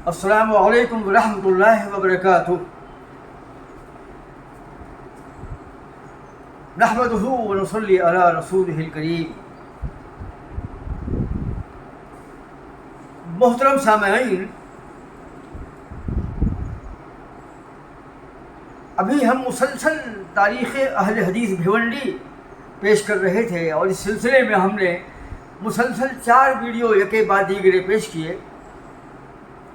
السلام علیکم ورحمۃ اللہ وبرکاتہ۔ نحمدہ ونصلی علی رسولہ الکریم۔ محترم سامعین، ابھی ہم مسلسل تاریخ اہل حدیث بھیونڈی پیش کر رہے تھے، اور اس سلسلے میں ہم نے مسلسل 4 ویڈیو یکے بعد دیگرے پیش کیے،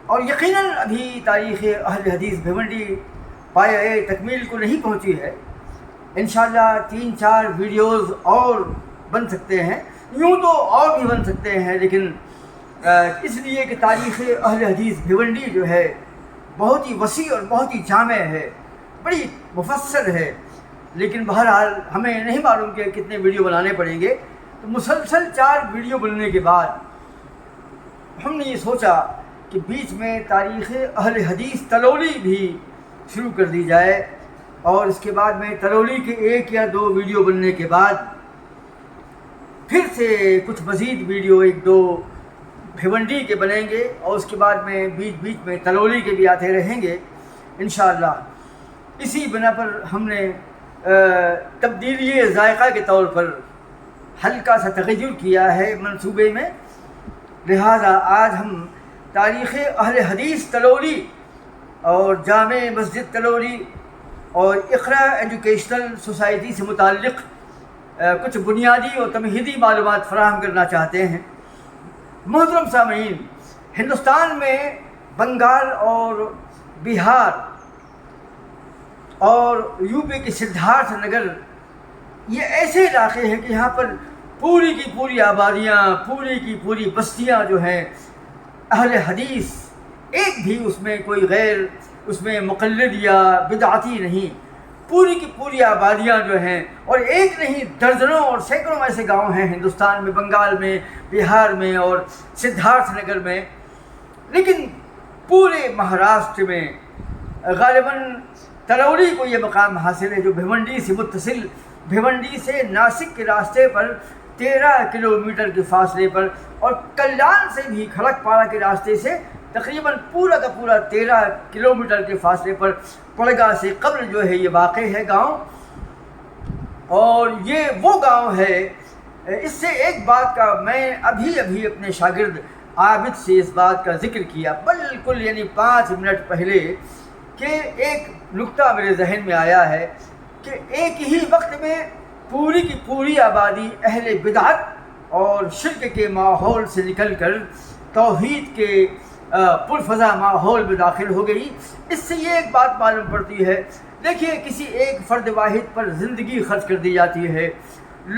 اور یقیناً ابھی تاریخ اہل حدیث بھیونڈی پایۂ تکمیل کو نہیں پہنچی ہے۔ انشاءاللہ 3-4 ویڈیوز اور بن سکتے ہیں، یوں تو اور بھی بن سکتے ہیں، لیکن اس لیے کہ تاریخ اہل حدیث بھیونڈی جو ہے بہت ہی وسیع اور بہت ہی جامع ہے، بڑی مفصل ہے، لیکن بہرحال ہمیں نہیں معلوم کہ کتنے ویڈیو بنانے پڑیں گے۔ تو مسلسل 4 ویڈیو بننے کے بعد ہم نے یہ سوچا کہ بیچ میں تاریخ اہل حدیث تلولی بھی شروع کر دی جائے، اور اس کے بعد میں تلولی کے 1 یا 2 ویڈیو بننے کے بعد پھر سے کچھ مزید ویڈیو 1-2 بھیونڈی کے بنیں گے، اور اس کے بعد میں بیچ میں تلولی کے بھی آتے رہیں گے انشاءاللہ۔ اسی بنا پر ہم نے تبدیلی ذائقہ کے طور پر ہلکا سا تغیر کیا ہے منصوبے میں، لہذا آج ہم تاریخ اہل حدیث تلولی اور جامع مسجد تلولی اور اقرا ایجوکیشنل سوسائٹی سے متعلق کچھ بنیادی اور تمہیدی معلومات فراہم کرنا چاہتے ہیں۔ محترم سامعین، ہندوستان میں بنگال اور بہار اور یو پی کے سدھارتھ نگر یہ ایسے علاقے ہیں کہ یہاں پر پوری کی پوری آبادیاں، پوری کی پوری بستیاں جو ہیں اہل حدیث، ایک بھی اس میں کوئی غیر اس میں مقلد یا بدعتی نہیں، پوری کی پوری آبادیاں جو ہیں، اور ایک نہیں درجنوں اور سینکڑوں ایسے گاؤں ہیں ہندوستان میں، بنگال میں، بہار میں اور سدھارتھ نگر میں۔ لیکن پورے مہاراشٹر میں غالباً تلولی کو یہ مقام حاصل ہے، جو بھیونڈی سے متصل، بھیونڈی سے ناسک کے راستے پر 13 کلومیٹر کے فاصلے پر، اور کلیان سے بھی کھڑک پارا کے راستے سے تقریباً پورا کا پورا 13 کلومیٹر کے فاصلے پر پڑگا سے قبل جو ہے یہ واقع ہے گاؤں، اور یہ وہ گاؤں ہے۔ اس سے ایک بات کا میں ابھی اپنے شاگرد عابد سے اس بات کا ذکر کیا، بالکل یعنی 5 منٹ پہلے، کہ ایک نکتہ میرے ذہن میں آیا ہے کہ ایک ہی وقت میں پوری کی پوری آبادی اہل بدعت اور شرک کے ماحول سے نکل کر توحید کے پرفضا ماحول میں داخل ہو گئی۔ اس سے یہ ایک بات معلوم پڑتی ہے، دیکھیے کسی ایک فرد واحد پر زندگی خرچ کر دی جاتی ہے،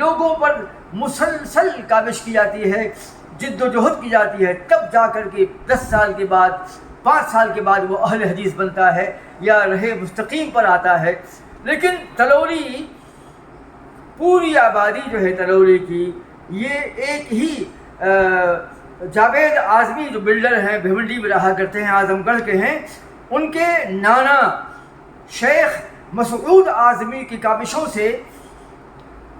لوگوں پر مسلسل کاوش کی جاتی ہے، جد و جہد کی جاتی ہے، تب جا کر کے 10 سال کے بعد، 5 سال کے بعد وہ اہل حدیث بنتا ہے یا راہ مستقیم پر آتا ہے۔ لیکن تلولی، پوری آبادی جو ہے تلولی کی، یہ ایک ہی جاوید اعظمی جو بلڈر ہیں، بھیونڈی میں رہا کرتے ہیں، اعظم گڑھ کے ہیں، ان کے نانا شیخ مسعود اعظمی کی کاوشوں سے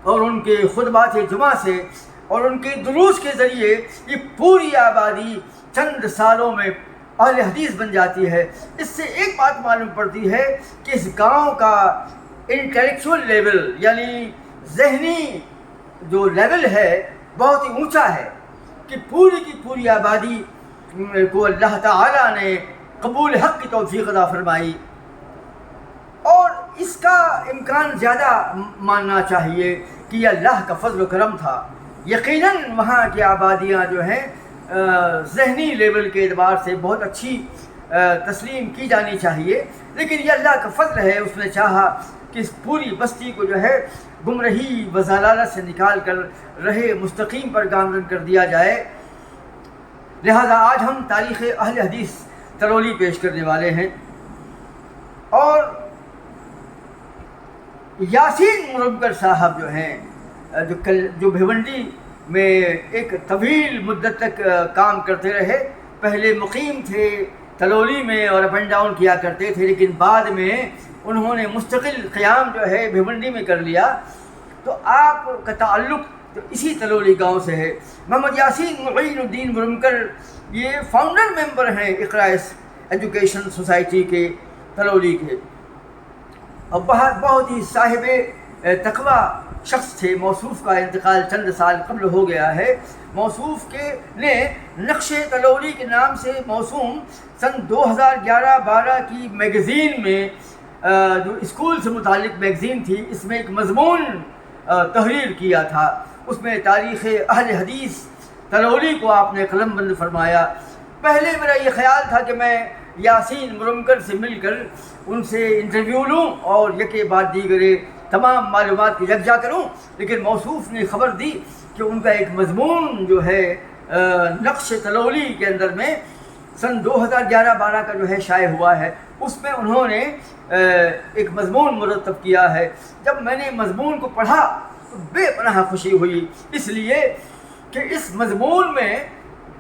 اور ان کے خطبات جمعہ سے اور ان کے دروس کے ذریعے یہ پوری آبادی چند سالوں میں اہل حدیث بن جاتی ہے۔ اس سے ایک بات معلوم پڑتی ہے کہ اس گاؤں کا انٹلیکچول لیول، یعنی ذہنی جو لیول ہے، بہت ہی اونچا ہے، کہ پوری کی پوری آبادی کو اللہ تعالیٰ نے قبول حق کی توفیق عطا فرمائی، اور اس کا امکان زیادہ ماننا چاہیے کہ یہ اللہ کا فضل و کرم تھا۔ یقیناً وہاں کی آبادیاں جو ہیں ذہنی لیول کے اعتبار سے بہت اچھی تسلیم کی جانی چاہیے، لیکن یہ اللہ کا فضل ہے، اس نے چاہا کہ اس پوری بستی کو جو ہے گمراہی و ضلالت سے نکال کر راہ مستقیم پر گامزن کر دیا جائے۔ لہذا آج ہم تاریخ اہل حدیث تلولی پیش کرنے والے ہیں، اور یاسین مربگر صاحب جو ہیں، جو بھیونڈی میں ایک طویل مدت تک کام کرتے رہے، پہلے مقیم تھے تلولی میں اور اپ اینڈ ڈاؤن کیا کرتے تھے، لیکن بعد میں انہوں نے مستقل قیام جو ہے بھیونڈی میں کر لیا۔ تو آپ کا تعلق تو اسی تلولی گاؤں سے ہے۔ محمد یاسین معین الدین مرمکر یہ فاؤنڈر ممبر ہیں اقرا ایجوکیشن سوسائٹی کے تلولی کے، اور بہت ہی صاحب تقوی شخص تھے۔ موصوف کا انتقال چند سال قبل ہو گیا ہے۔ موصوف کے نے نقش تلولی کے نام سے موسوم سن 2011-12 کی میگزین میں، جو اسکول سے متعلق میگزین تھی، اس میں ایک مضمون تحریر کیا تھا۔ اس میں تاریخ اہل حدیث تلولی کو آپ نے قلم بند فرمایا۔ پہلے میرا یہ خیال تھا کہ میں یاسین مرمکر سے مل کر ان سے انٹرویو لوں اور یکے بعد دیگرے تمام معلومات کو یکجا کروں، لیکن موصوف نے خبر دی کہ ان کا ایک مضمون جو ہے نقش تلولی کے اندر میں سن 2011-12 کا جو ہے شائع ہوا ہے، اس میں انہوں نے ایک مضمون مرتب کیا ہے۔ جب میں نے مضمون کو پڑھا تو بے پناہ خوشی ہوئی، اس لیے کہ اس مضمون میں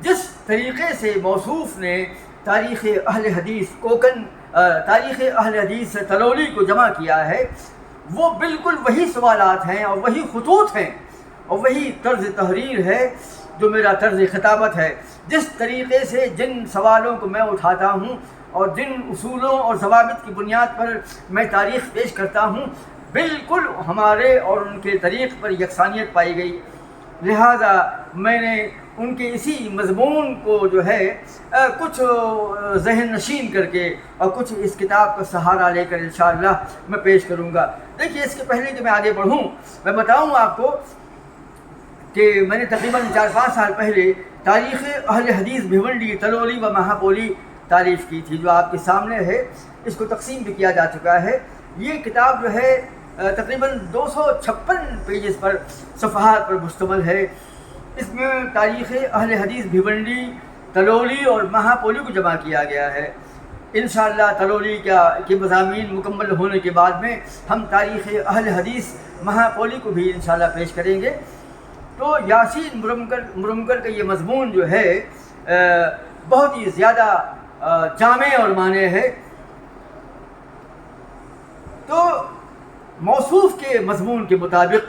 جس طریقے سے موصوف نے تاریخ اہل حدیث تاریخ اہل حدیث تلولی کو جمع کیا ہے، وہ بالکل وہی سوالات ہیں اور وہی خطوط ہیں اور وہی طرز تحریر ہے جو میرا طرز خطابت ہے۔ جس طریقے سے جن سوالوں کو میں اٹھاتا ہوں اور جن اصولوں اور ضوابط کی بنیاد پر میں تاریخ پیش کرتا ہوں، بالکل ہمارے اور ان کے طریق پر یکسانیت پائی گئی۔ لہذا میں نے ان کے اسی مضمون کو جو ہے کچھ ذہن نشین کر کے اور کچھ اس کتاب کا سہارا لے کر انشاءاللہ میں پیش کروں گا۔ دیکھیے، اس کے پہلے کہ میں آگے بڑھوں، میں بتاؤں آپ کو کہ میں نے تقریباً 4-5 سال پہلے تاریخ اہل حدیث بھیونڈی تلولی و مہاپولی تعریف کی تھی، جو آپ کے سامنے ہے۔ اس کو تقسیم بھی کیا جا چکا ہے۔ یہ کتاب جو ہے تقریباً 256 پیجز پر صفحات پر مشتمل ہے۔ اس میں تاریخ اہل حدیث بھیونڈی تلولی اور مہاپولی کو جمع کیا گیا ہے۔ انشاءاللہ تلولی کے مضامین مکمل ہونے کے بعد میں ہم تاریخ اہل حدیث مہاپولی کو بھی انشاءاللہ پیش کریں گے۔ تو یاسین مرمکر کا یہ مضمون جو ہے بہت ہی زیادہ جامع اور مانع ہے۔ تو موصوف کے مضمون کے مطابق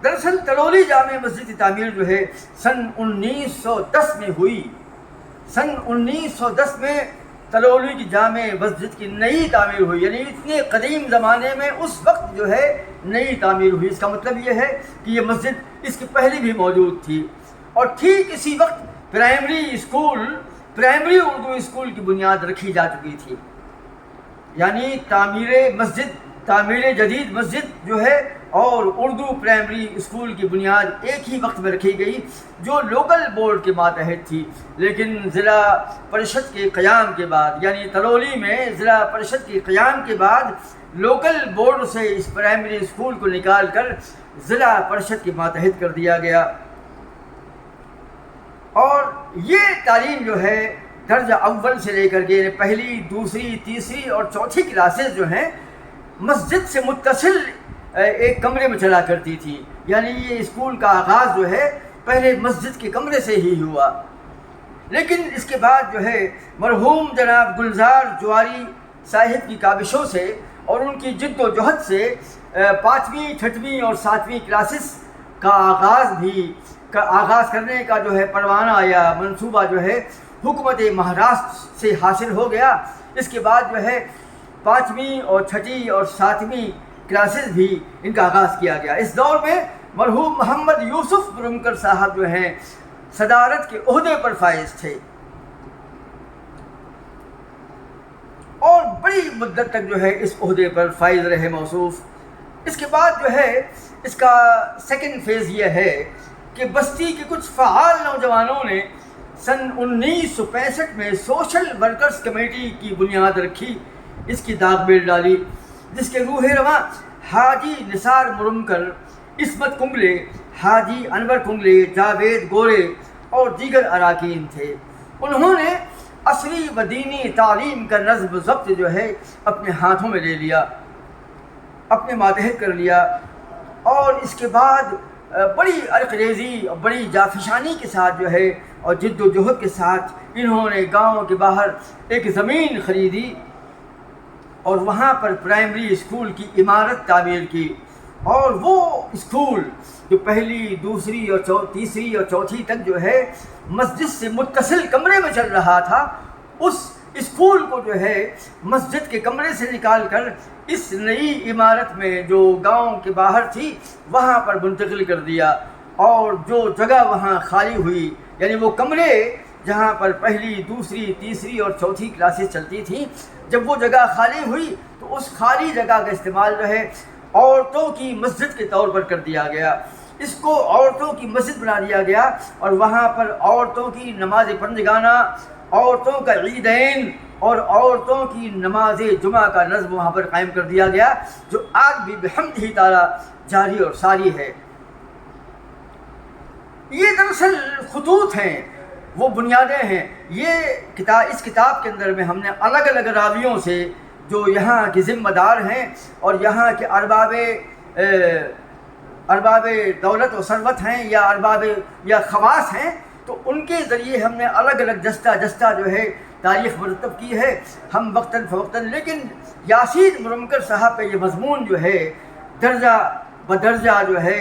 دراصل تلولی جامع مسجد کی تعمیر جو ہے سن 1910 میں ہوئی۔ سن 1910 میں تلولی کی جامع مسجد کی نئی تعمیر ہوئی، یعنی اتنے قدیم زمانے میں اس وقت جو ہے نئی تعمیر ہوئی۔ اس کا مطلب یہ ہے کہ یہ مسجد اس کی پہلے بھی موجود تھی، اور ٹھیک اسی وقت پرائمری اردو اسکول کی بنیاد رکھی جا چکی تھی۔ یعنی تعمیر جدید مسجد جو ہے اور اردو پرائمری اسکول کی بنیاد ایک ہی وقت میں رکھی گئی، جو لوکل بورڈ کے ماتحت تھی۔ لیکن ضلع پریشد کے قیام کے بعد، یعنی تلولی میں ضلع پریشد کے قیام کے بعد لوکل بورڈ سے اس پرائمری اسکول کو نکال کر ضلع پریشد کے ماتحت کر دیا گیا، اور یہ تعلیم جو ہے درجہ اول سے لے کر کے پہلی، دوسری، تیسری اور چوتھی کلاسز جو ہیں مسجد سے متصل ایک کمرے میں چلا کرتی تھی۔ یعنی یہ اسکول کا آغاز جو ہے پہلے مسجد کے کمرے سے ہی ہوا، لیکن اس کے بعد جو ہے مرحوم جناب گلزار جواری صاحب کی کاوشوں سے اور ان کی جد و جہد سے 5ویں، 6ویں اور 7ویں کلاسز کا آغاز کرنے کا جو ہے پروانہ یا منصوبہ جو ہے حکومت مہاراشٹر سے حاصل ہو گیا۔ اس کے بعد جو ہے 5ویں اور 6ٹھی اور 7ویں کلاسز بھی ان کا آغاز کیا گیا۔ اس دور میں مرحوم محمد یوسف مرمکر صاحب جو ہیں صدارت کے عہدے پر فائز تھے، اور بڑی مدت تک جو ہے اس عہدے پر فائز رہے موصوف۔ اس کے بعد جو ہے اس کا سیکنڈ فیز یہ ہے کہ بستی کے کچھ فعال نوجوانوں نے سن 1965 میں سوشل ورکرز کمیٹی کی بنیاد رکھی، اس کی داغ بیل ڈالی، جس کے روح رواں حاجی نثار مرمکر، عصمت کنگلے، حاجی انور کنگلے، جاوید گورے اور دیگر اراکین تھے۔ انہوں نے عصری و دینی تعلیم کا نظم و ضبط جو ہے اپنے ہاتھوں میں لے لیا، اپنے ماتحت کر لیا، اور اس کے بعد بڑی عرقریزی اور بڑی جافشانی کے ساتھ جو ہے اور جد و جہد کے ساتھ انہوں نے گاؤں کے باہر ایک زمین خریدی اور وہاں پر پرائمری اسکول کی عمارت تعمیر کی۔ اور وہ اسکول جو پہلی دوسری اور تیسری اور چوتھی تک جو ہے مسجد سے متصل کمرے میں چل رہا تھا، اس اسکول کو جو ہے مسجد کے کمرے سے نکال کر اس نئی عمارت میں جو گاؤں کے باہر تھی وہاں پر منتقل کر دیا، اور جو جگہ وہاں خالی ہوئی، یعنی وہ کمرے جہاں پر پہلی دوسری تیسری اور چوتھی کلاسز چلتی تھیں، جب وہ جگہ خالی ہوئی تو اس خالی جگہ کا استعمال جو ہے عورتوں کی مسجد کے طور پر کر دیا گیا، اس کو عورتوں کی مسجد بنا دیا گیا، اور وہاں پر عورتوں کی نماز پنجگانہ، عورتوں کا عیدین اور عورتوں کی نماز جمعہ کا نظم وہاں پر قائم کر دیا گیا، جو آج بھی بحمدہ تعالی جاری اور ساری ہے۔ یہ دراصل خطوط ہیں، وہ بنیادیں ہیں۔ اس کتاب کے اندر میں ہم نے الگ الگ راویوں سے جو یہاں کے ذمہ دار ہیں اور یہاں کے ارباب دولت و ثروت ہیں یا ارباب یا خواص ہیں، تو ان کے ذریعے ہم نے الگ الگ جستہ جو ہے تاریخ مرتب کی ہے، ہم وقتاً فوقتاً۔ لیکن یاسین مرمکر صاحب کا یہ مضمون جو ہے درجہ بدرجہ جو ہے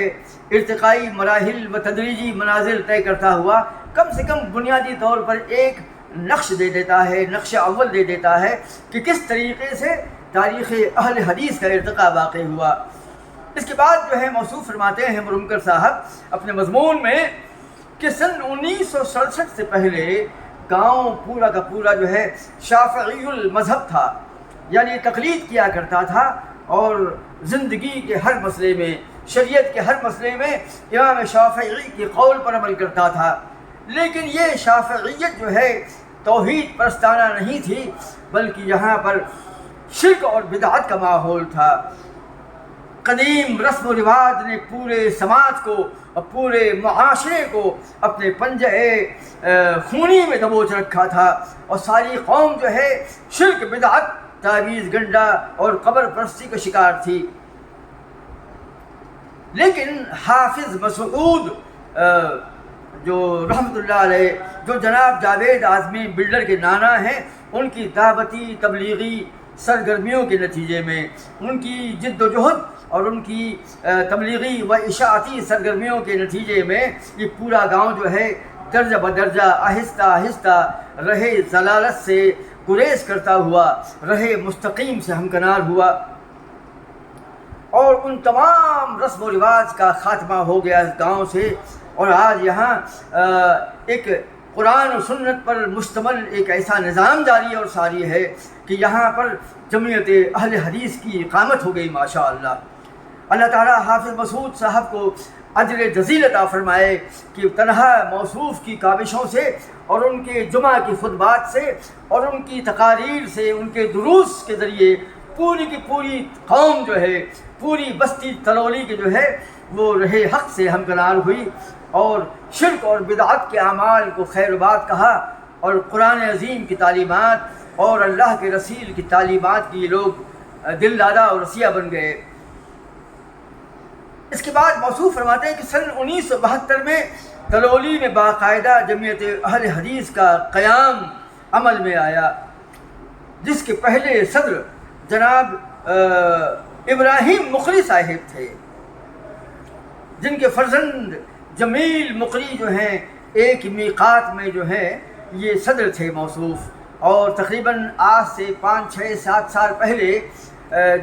ارتقائی مراحل و تدریجی منازل طے کرتا ہوا کم سے کم بنیادی طور پر ایک نقش دے دیتا ہے، نقش اول دے دیتا ہے کہ کس طریقے سے تاریخ اہل حدیث کا ارتقاء واقع ہوا۔ اس کے بعد جو ہے موصوف فرماتے ہیں مرمکر صاحب اپنے مضمون میں کہ سن 1967 سے پہلے گاؤں پورا کا پورا جو ہے شافعی المذہب تھا، یعنی تقلید کیا کرتا تھا، اور زندگی کے ہر مسئلے میں، شریعت کے ہر مسئلے میں امام شافعی کے قول پر عمل کرتا تھا۔ لیکن یہ شافعیت جو ہے توحید پرستانہ نہیں تھی، بلکہ یہاں پر شرک اور بدعت کا ماحول تھا۔ قدیم رسم و رواج نے پورے سماج کو اور پورے معاشرے کو اپنے پنجے خونی میں دبوچ رکھا تھا، اور ساری قوم جو ہے شرک، بدعت، تعویذ گنڈا اور قبر پرستی کا شکار تھی۔ لیکن حافظ مسعود جو رحمۃ اللہ علیہ، جو جناب جاوید اعظمی بلڈر کے نانا ہیں، ان کی دعوتی تبلیغی سرگرمیوں کے نتیجے میں، ان کی جد و جہد اور ان کی تبلیغی و اشاعتی سرگرمیوں کے نتیجے میں یہ پورا گاؤں جو ہے درجہ بدرجہ آہستہ آہستہ رہے ضلالت سے گریز کرتا ہوا رہے مستقیم سے ہمکنار ہوا، اور ان تمام رسم و رواج کا خاتمہ ہو گیا اس گاؤں سے، اور آج یہاں ایک قرآن و سنت پر مشتمل ایک ایسا نظام جاری اور ساری ہے کہ یہاں پر جمعیت اہل حدیث کی اقامت ہو گئی ماشاء اللہ۔ اللہ تعالیٰ حافظ مسعود صاحب کو اجر جزیل عطا فرمائے کہ تنہا موصوف کی کاوشوں سے اور ان کے جمعہ کی خطبات سے اور ان کی تقاریر سے، ان کے دروس کے ذریعے پوری کی پوری قوم جو ہے، پوری بستی تلولی کے جو ہے وہ رہ حق سے ہمکنار ہوئی، اور شرک اور بدعت کے اعمال کو خیر و بات کہا، اور قرآن عظیم کی تعلیمات اور اللہ کے رسول کی تعلیمات کی لوگ دل دادا اور رسیہ بن گئے۔ اس کے بعد موصوف فرماتے ہیں کہ سن 1972 میں تلولی میں باقاعدہ جمعیت اہل حدیث کا قیام عمل میں آیا، جس کے پہلے صدر جناب ابراہیم مقری صاحب تھے، جن کے فرزند جمیل مقری جو ہیں ایک میقات میں جو ہے یہ صدر تھے موصوف، اور تقریباً آج سے 5، 6، 7 سال پہلے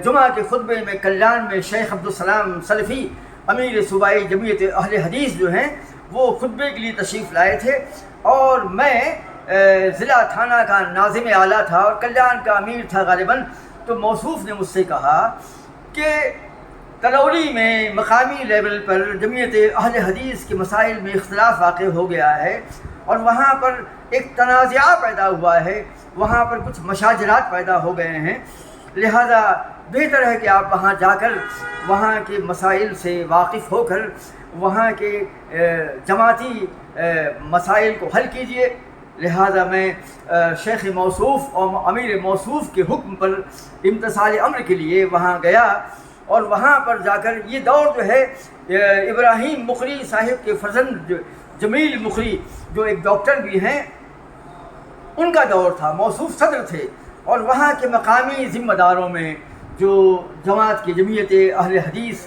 جمعہ کے خطبے میں کلیان میں شیخ عبدالسلام سلفی امیر صوبائی جمعیت اہل حدیث جو ہیں وہ خطبے کے لیے تشریف لائے تھے، اور میں ضلع تھانہ کا ناظم اعلیٰ تھا اور کلیان کا امیر تھا غالباً۔ تو موصوف نے مجھ سے کہا کہ تلولی میں مقامی لیول پر جمعیت اہل حدیث کے مسائل میں اختلاف واقع ہو گیا ہے، اور وہاں پر ایک تنازعہ پیدا ہوا ہے، وہاں پر کچھ مشاجرات پیدا ہو گئے ہیں، لہذا بہتر ہے کہ آپ وہاں جا کر وہاں کے مسائل سے واقف ہو کر وہاں کے جماعتی مسائل کو حل کیجئے۔ لہذا میں شیخ موصوف اور امیر موصوف کے حکم پر امتثال امر کے لیے وہاں گیا، اور وہاں پر جا کر یہ دور جو ہے ابراہیم مقری صاحب کے فرزند جمیل مقری جو ایک ڈاکٹر بھی ہیں ان کا دور تھا، موصوف صدر تھے، اور وہاں کے مقامی ذمہ داروں میں جو جماعت کی جمعیت اہل حدیث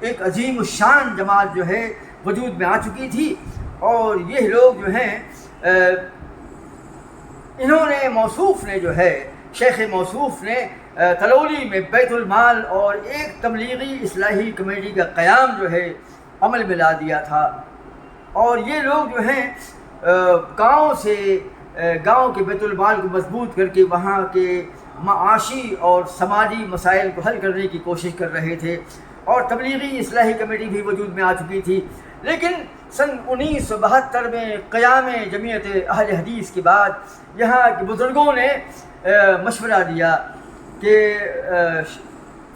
ایک عظیم الشان جماعت جو ہے وجود میں آ چکی تھی، اور یہ لوگ جو ہیں انہوں نے موصوف نے جو ہے شیخ موصوف نے تلولی میں بیت المال اور ایک تبلیغی اصلاحی کمیٹی کا قیام جو ہے عمل میں لا دیا تھا، اور یہ لوگ جو ہیں گاؤں کے بیت المال کو مضبوط کر کے وہاں کے معاشی اور سماجی مسائل کو حل کرنے کی کوشش کر رہے تھے، اور تبلیغی اصلاحی کمیٹی بھی وجود میں آ چکی تھی۔ لیکن سن 1972 میں قیام جمعیت اہل حدیث کے بعد یہاں کے بزرگوں نے مشورہ دیا کہ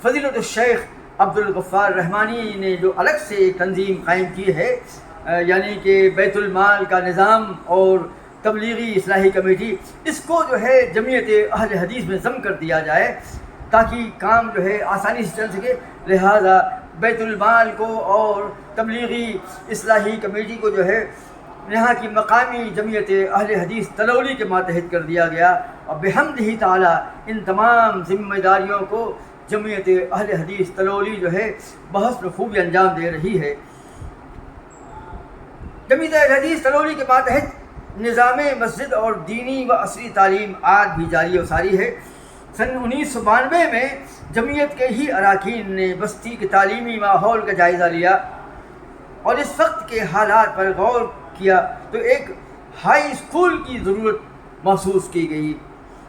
فضیلت الشیخ عبدالغفار رحمانی نے جو الگ سے ایک تنظیم قائم کی ہے، یعنی کہ بیت المال کا نظام اور تبلیغی اصلاحی کمیٹی، اس کو جو ہے جمعیت اہل حدیث میں ضم کر دیا جائے تاکہ کام جو ہے آسانی سے چل سکے۔ لہذا بیت المال کو اور تبلیغی اصلاحی کمیٹی کو جو ہے یہاں کی مقامی جمعیت اہل حدیث تلولی کے ماتحت کر دیا گیا، اور بحمدہ تعالی ان تمام ذمہ داریوں کو جمعیت اہل حدیث تلولی جو ہے بحسن خوبی انجام دے رہی ہے۔ جمعیت اہل حدیث تلولی کے ماتحت نظام مسجد اور دینی و عصری تعلیم آج بھی جاری و ساری ہے۔ سن 1992 میں جمعیت کے ہی اراکین نے بستی کے تعلیمی ماحول کا جائزہ لیا اور اس وقت کے حالات پر غور کیا تو ایک ہائی اسکول کی ضرورت محسوس کی گئی،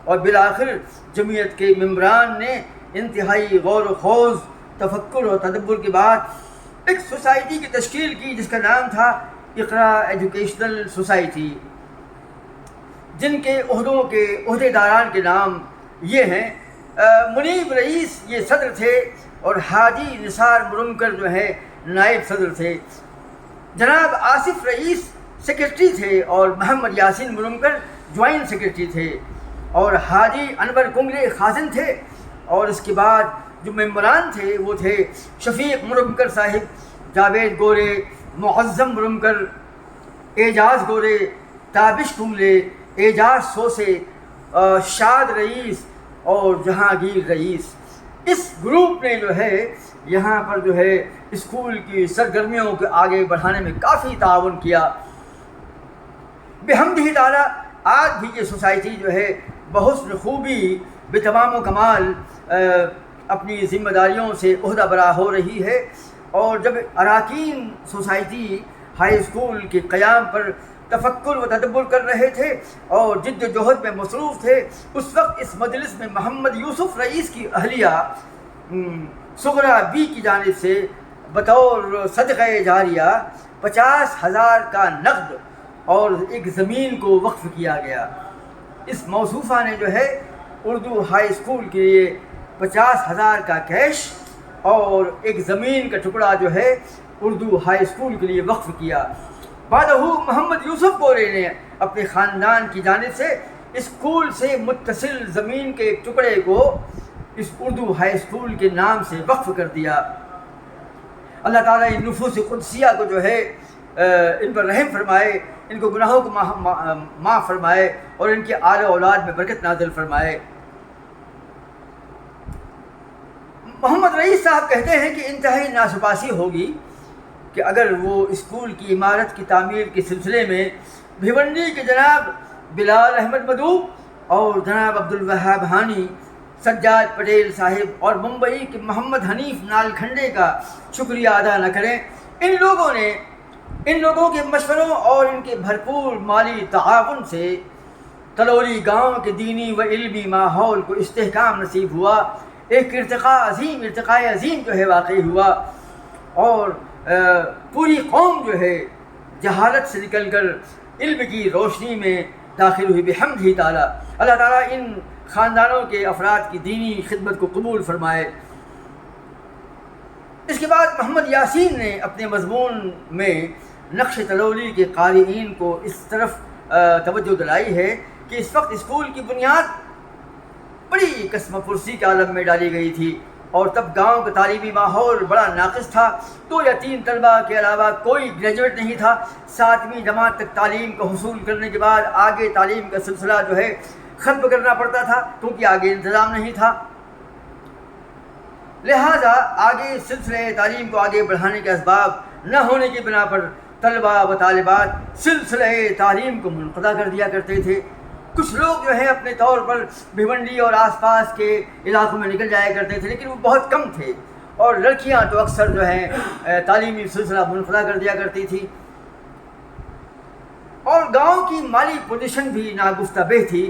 اور بالآخر جمعیت کے ممبران نے انتہائی غور و خوض، تفکر اور تدبر کے بعد ایک سوسائٹی کی تشکیل کی جس کا نام تھا اقرا ایجوکیشنل سوسائٹی، جن کے عہدے داران کے نام یہ ہیں منیب رئیس یہ صدر تھے، اور حاجی نثار مرمکر جو ہے نائب صدر تھے، جناب آصف رئیس سیکرٹری تھے، اور محمد یاسین مرمکر جوائنٹ سیکرٹری تھے، اور حاجی انور کنگلے خازن تھے، اور اس کے بعد جو ممبران تھے وہ تھے شفیق مرمکر صاحب، جاوید گورے، معظم مرمکر، اعجاز گورے، تابش کنگلے، اعجاز سوسے، شاد رئیس اور جہانگیر رئیس۔ اس گروپ نے جو ہے یہاں پر جو ہے اسکول کی سرگرمیوں کو آگے بڑھانے میں کافی تعاون کیا۔ بحمدہ تعالی آج بھی یہ سوسائٹی جو ہے بحسن خوبی بتمام و کمال اپنی ذمہ داریوں سے عہدہ برا ہو رہی ہے، اور جب اراکین سوسائٹی ہائی اسکول کے قیام پر تفکر و تدبر کر رہے تھے اور جد و جہد میں مصروف تھے، اس وقت اس مجلس میں محمد یوسف رئیس کی اہلیہ صغرا بی کی جانب سے بطور صدقہ جاریہ 50,000 کا نقد اور ایک زمین کو وقف کیا گیا۔ اس موصوفہ نے جو ہے اردو ہائی اسکول کے لیے 50,000 کا کیش اور ایک زمین کا ٹکڑا جو ہے اردو ہائی اسکول کے لیے وقف کیا۔ بعدہ محمد یوسف گورے نے اپنے خاندان کی جانب سے اسکول سے متصل زمین کے ایک ٹکڑے کو اس اردو ہائی اسکول کے نام سے وقف کر دیا۔ اللہ تعالیٰ ان نفوس قدسیہ کو جو ہے ان پر رحم فرمائے، ان کو گناہوں کو معاف فرمائے اور ان کے آل و اولاد میں برکت نازل فرمائے۔ محمد رئیس صاحب کہتے ہیں کہ انتہائی ناسپاسی ہوگی کہ اگر وہ اسکول کی عمارت کی تعمیر کے سلسلے میں بھیونڈی کے جناب بلال احمد مدعو اور جناب عبدالوہاب ہانی، سجاد پٹیل صاحب اور ممبئی کے محمد حنیف نالکھنڈے کا شکریہ ادا نہ کریں۔ ان لوگوں کے مشوروں اور ان کے بھرپور مالی تعاون سے تلولی گاؤں کے دینی و علمی ماحول کو استحکام نصیب ہوا، ایک ارتقاء عظیم جو ہے واقع ہوا، اور پوری قوم جو ہے جہالت سے نکل کر علم کی روشنی میں داخل ہوئی بحمدہ تعالی۔ اللہ تعالیٰ ان خاندانوں کے افراد کی دینی خدمت کو قبول فرمائے۔ اس کے بعد محمد یاسین نے اپنے مضمون میں نقش تلولی کے قارئین کو اس طرف توجہ دلائی ہے کہ اس وقت اسکول کی بنیاد بڑی قسم پرسی کے عالم میں ڈالی گئی تھی، اور تب گاؤں کا تعلیمی ماحول بڑا ناقص تھا۔ 2 یا 3 طلبہ کے علاوہ کوئی گریجویٹ نہیں تھا۔ 7ویں جماعت تک تعلیم کو حصول کرنے کے بعد آگے تعلیم کا سلسلہ جو ہے ختم کرنا پڑتا تھا کیونکہ آگے انتظام نہیں تھا۔ لہٰذا آگے سلسلہ تعلیم کو آگے بڑھانے کے اسباب نہ ہونے کی بنا پر طلباء و طالبات سلسلہ تعلیم کو منقطع کر دیا کرتے تھے۔ کچھ لوگ جو ہے اپنے طور پر بھیونڈی اور آس پاس کے علاقوں میں نکل جایا کرتے تھے، لیکن وہ بہت کم تھے، اور لڑکیاں تو اکثر جو ہیں تعلیمی سلسلہ منقطع کر دیا کرتی تھی۔ اور گاؤں کی مالی پوزیشن بھی ناگفتہ بہ تھی۔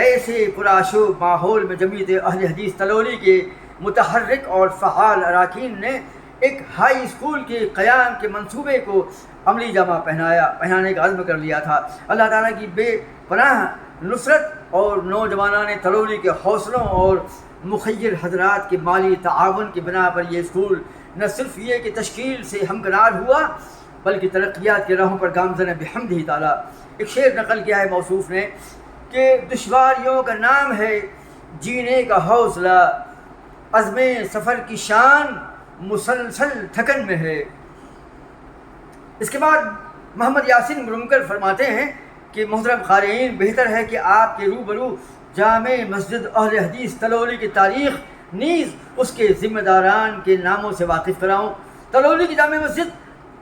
ایسے پرآشوب ماحول میں جمعیت اہل حدیث تلولی کے متحرک اور فعال اراکین نے ایک ہائی اسکول کے قیام کے منصوبے کو عملی جامہ پہنانے کا عزم کر لیا تھا۔ اللہ تعالیٰ کی بے پناہ نصرت اور نوجوانان تلولی کے حوصلوں اور مخیر حضرات کے مالی تعاون کی بنا پر یہ اسکول نہ صرف یہ کہ تشکیل سے ہمکنار ہوا بلکہ ترقیات کے راہوں پر گامزن بحمدہ تعالیٰ۔ ایک شعر نقل کیا ہے موصوف نے کہ دشواریوں کا نام ہے جینے کا حوصلہ، عزم سفر کی شان مسلسل تھکن میں ہے۔ اس کے بعد محمد یاسین مرمکر فرماتے ہیں کہ محترم قارئین، بہتر ہے کہ آپ کے روبرو جامع مسجد اہل حدیث تلولی کی تاریخ نیز اس کے ذمہ داران کے ناموں سے واقف کراؤں۔ تلولی کی جامع مسجد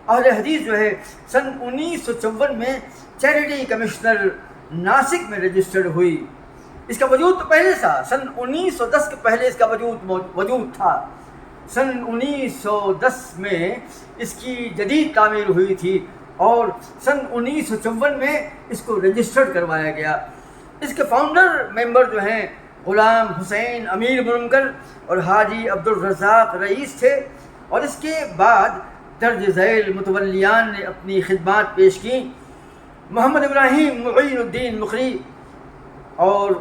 اہل حدیث جو ہے سن 1954 میں چیریٹی کمشنر ناسک میں رجسٹرڈ ہوئی۔ اس کا وجود تو پہلے تھا، سن 1910 کے پہلے اس کا وجود تھا۔ سن 1910 میں اس کی جدید تعمیر ہوئی تھی اور سن 1954 میں اس کو رجسٹرڈ کروایا گیا۔ اس کے فاؤنڈر ممبر جو ہیں غلام حسین امیر مرمکر اور حاجی عبدالرزاق رئیس تھے، اور اس کے بعد درج ذیل متولیان نے اپنی خدمات پیش کیں۔ محمد ابراہیم معین الدین مقری اور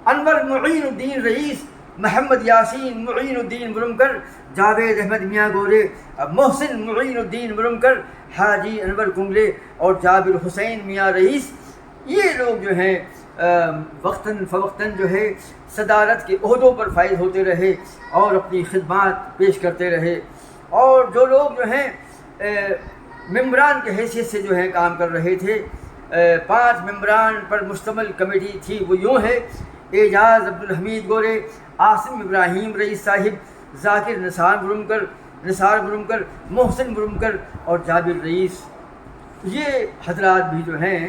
انور معین الدین رئیس، محمد یاسین معین الدین مرمکر، جاوید احمد میاں گورے، محسن معین الدین مرمکر، حاجی انور کنگلے اور جابر حسین میاں رئیس، یہ لوگ جو ہیں وقتاً فوقتاً جو ہے صدارت کے عہدوں پر فائز ہوتے رہے اور اپنی خدمات پیش کرتے رہے۔ اور جو لوگ جو ہیں ممبران کے حیثیت سے جو ہیں کام کر رہے تھے، 5 ممبران پر مشتمل کمیٹی تھی، وہ یوں ہے: اعجاز عبدالحمید گورے، عاصم ابراہیم رئیس صاحب، ذاکر نثار مرمکر، محسن مرمکر اور جابر رئیس۔ یہ حضرات بھی جو ہیں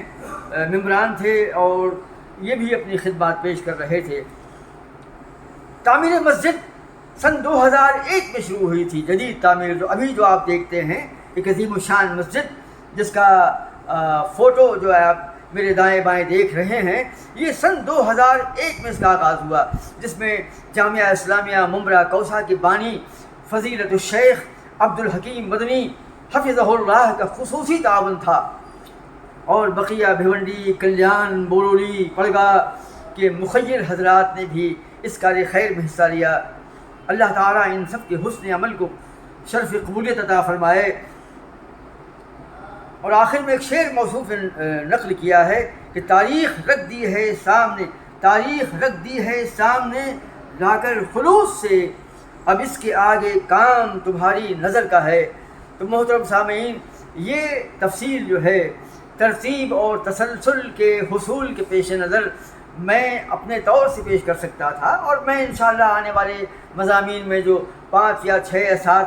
ممبران تھے اور یہ بھی اپنی خدمات پیش کر رہے تھے۔ تعمیر مسجد سن 2001 میں شروع ہوئی تھی، جدید تعمیر جو آپ دیکھتے ہیں، ایک عظیم الشان مسجد جس کا فوٹو جو آپ میرے دائیں بائیں دیکھ رہے ہیں، یہ سن 2001 میں اس کا آغاز ہوا، جس میں جامعہ اسلامیہ ممبرا کوسہ کے بانی فضیلت الشیخ عبدالحکیم مدنی حفظہ اللہ کا خصوصی تعاون تھا، اور بقیہ بھیونڈی، کلیان، بورولی، پڑگا کے مخیر حضرات نے بھی اس کار خیر میں حصہ لیا۔ اللہ تعالیٰ ان سب کے حسن عمل کو شرف قبولیت عطا فرمائے۔ اور آخر میں ایک شعر موصوف نقل کیا ہے کہ تاریخ رکھ دی ہے سامنے لا کر خلوص سے، اب اس کے آگے کام تمہاری نظر کا ہے۔ تو محترم سامعین، یہ تفصیل جو ہے ترتیب اور تسلسل کے حصول کے پیش نظر میں اپنے طور سے پیش کر سکتا تھا، اور میں انشاءاللہ آنے والے مضامین میں جو 5 یا 6 یا 7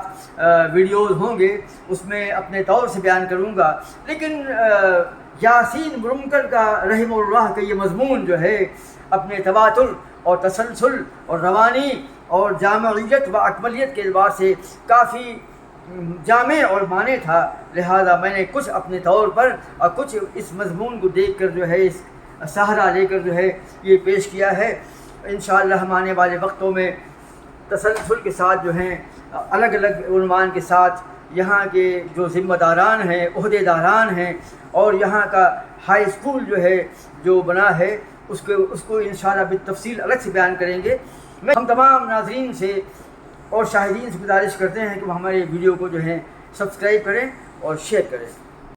ویڈیوز ہوں گے اس میں اپنے طور سے بیان کروں گا، لیکن یاسین مرمکر کا رحمہ اللہ کا یہ مضمون جو ہے اپنے تواتر اور تسلسل اور روانی اور جامعیت و اکملیت کے اعتبار سے کافی جامع اور معنی تھا، لہذا میں نے کچھ اپنے طور پر اور کچھ اس مضمون کو دیکھ کر جو ہے اس سہارا لے کر جو ہے یہ پیش کیا ہے۔ انشاءاللہ ہم آنے والے وقتوں میں تسلسل کے ساتھ جو ہیں الگ الگ عنوان کے ساتھ یہاں کے جو ذمہ داران ہیں، عہدے داران ہیں، اور یہاں کا ہائی اسکول جو ہے جو بنا ہے اس کو انشاءاللہ بالتفصیل الگ سے بیان کریں گے۔ ہم تمام ناظرین سے اور شاہدین سے گزارش کرتے ہیں کہ وہ ہمارے ویڈیو کو جو ہے سبسکرائب کریں اور شیئر کریں۔